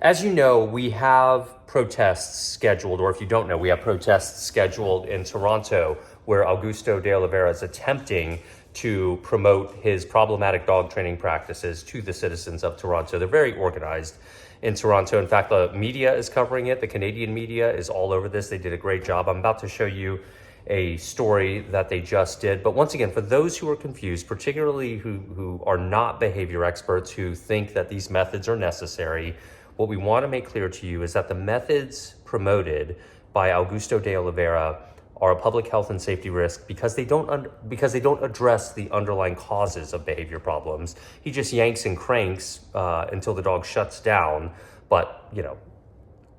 As you know, we have protests scheduled, or if you don't know, we have protests scheduled in Toronto where Augusto DeOliveira is attempting to promote his problematic dog training practices to the citizens of Toronto. They're very organized in Toronto. In fact, the media is covering it. The Canadian media is all over this. They did a great job. I'm about to show you a story that they just did. But once again, for those who are confused, particularly who are not behavior experts, who think that these methods are necessary, what we want to make clear to you is that the methods promoted by Augusto DeOliveira are a public health and safety risk because they don't address the underlying causes of behavior problems. He just yanks and cranks until the dog shuts down. But, you know,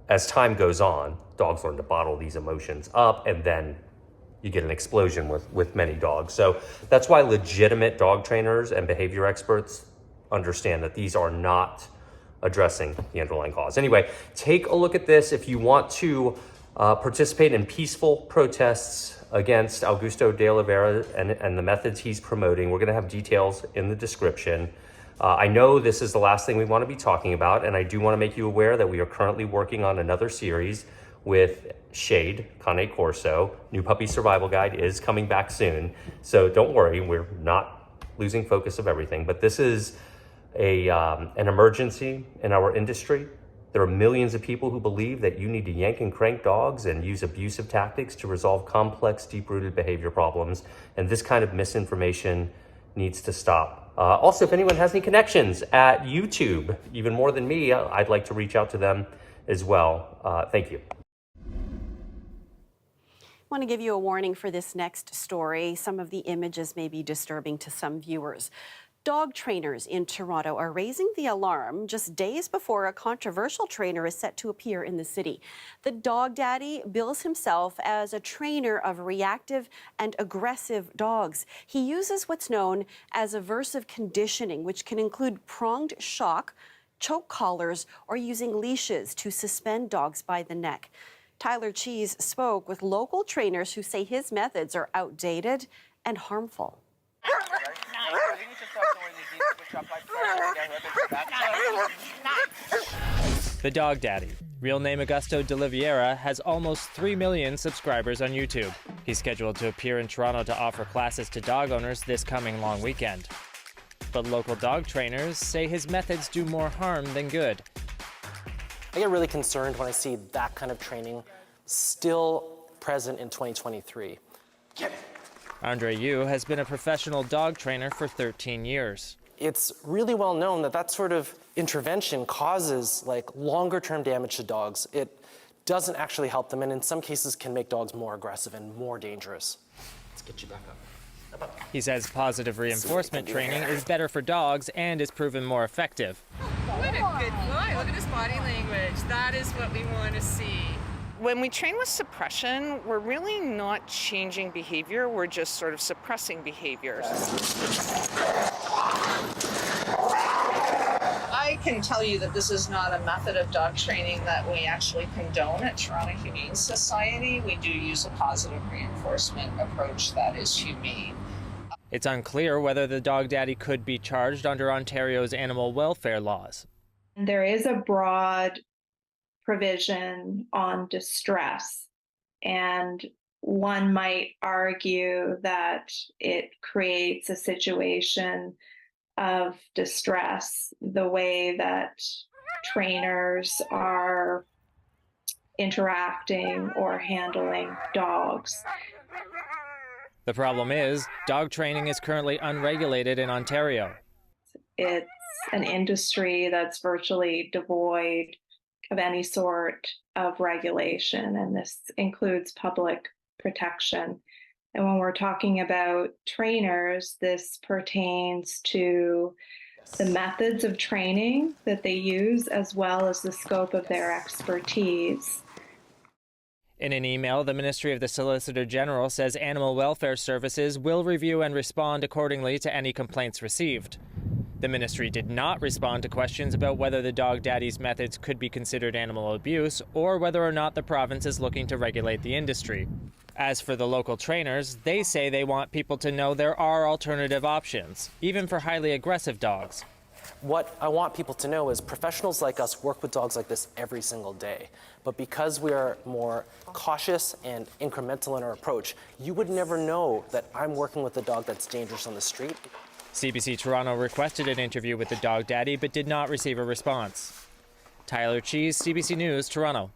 as time goes on, dogs learn to bottle these emotions up, and then you get an explosion with many dogs. So that's why legitimate dog trainers and behavior experts understand that these are not addressing the underlying cause. Anyway, take a look at this. If you want to participate in peaceful protests against Augusto DeOliveira and the methods he's promoting, we're going to have details in the description. I know this is the last thing we want to be talking about, and I do want to make you aware that we are currently working on another series with Shade, Cane Corso. New Puppy Survival Guide is coming back soon. So don't worry, we're not losing focus of everything, but this is an emergency in our industry. There are millions of people who believe that you need to yank and crank dogs and use abusive tactics to resolve complex, deep-rooted behavior problems. And this kind of misinformation needs to stop. Also, if anyone has any connections at YouTube, even more than me, I'd like to reach out to them as well. Thank you. I want to give you a warning for this next story. Some of the images may be disturbing to some viewers. Dog trainers in Toronto are raising the alarm just days before a controversial trainer is set to appear in the city. The dog daddy bills himself as a trainer of reactive and aggressive dogs. He uses what's known as aversive conditioning, which can include pronged shock, choke collars, or using leashes to suspend dogs by the neck. Tyler Cheese spoke with local trainers who say his methods are outdated and harmful. The Dog Daddy, real name Augusto DeOliveira, has almost 3 million subscribers on YouTube. He's scheduled to appear in Toronto to offer classes to dog owners this coming long weekend. But local dog trainers say his methods do more harm than good. I get really concerned when I see that kind of training still present in 2023. Get it. Andre Yu has been a professional dog trainer for 13 years. It's really well known that that sort of intervention causes longer term damage to dogs. It doesn't actually help them, and in some cases can make dogs more aggressive and more dangerous. Let's get you back up. He says positive reinforcement training is better for dogs and is proven more effective. What a good boy. Look at his body language. That is what we want to see. When we train with suppression, we're really not changing behavior. We're just sort of suppressing behaviors. I can tell you that this is not a method of dog training that we actually condone at Toronto Humane Society. We do use a positive reinforcement approach that is humane. It's unclear whether the dog daddy could be charged under Ontario's animal welfare laws. There is a broad provision on distress, and one might argue that it creates a situation of distress, the way that trainers are interacting or handling dogs. The problem is, dog training is currently unregulated in Ontario. It's an industry that's virtually devoid of any sort of regulation, and this includes public protection. And when we're talking about trainers, this pertains to the methods of training that they use, as well as the scope of their expertise. In an email, the Ministry of the Solicitor General says Animal Welfare Services will review and respond accordingly to any complaints received. The ministry did not respond to questions about whether the dog daddy's methods could be considered animal abuse or whether or not the province is looking to regulate the industry. As for the local trainers, they say they want people to know there are alternative options, even for highly aggressive dogs. What I want people to know is professionals like us work with dogs like this every single day. But because we are more cautious and incremental in our approach, you would never know that I'm working with a dog that's dangerous on the street. CBC Toronto requested an interview with the dog daddy but did not receive a response. Tyler Cheese, CBC News, Toronto.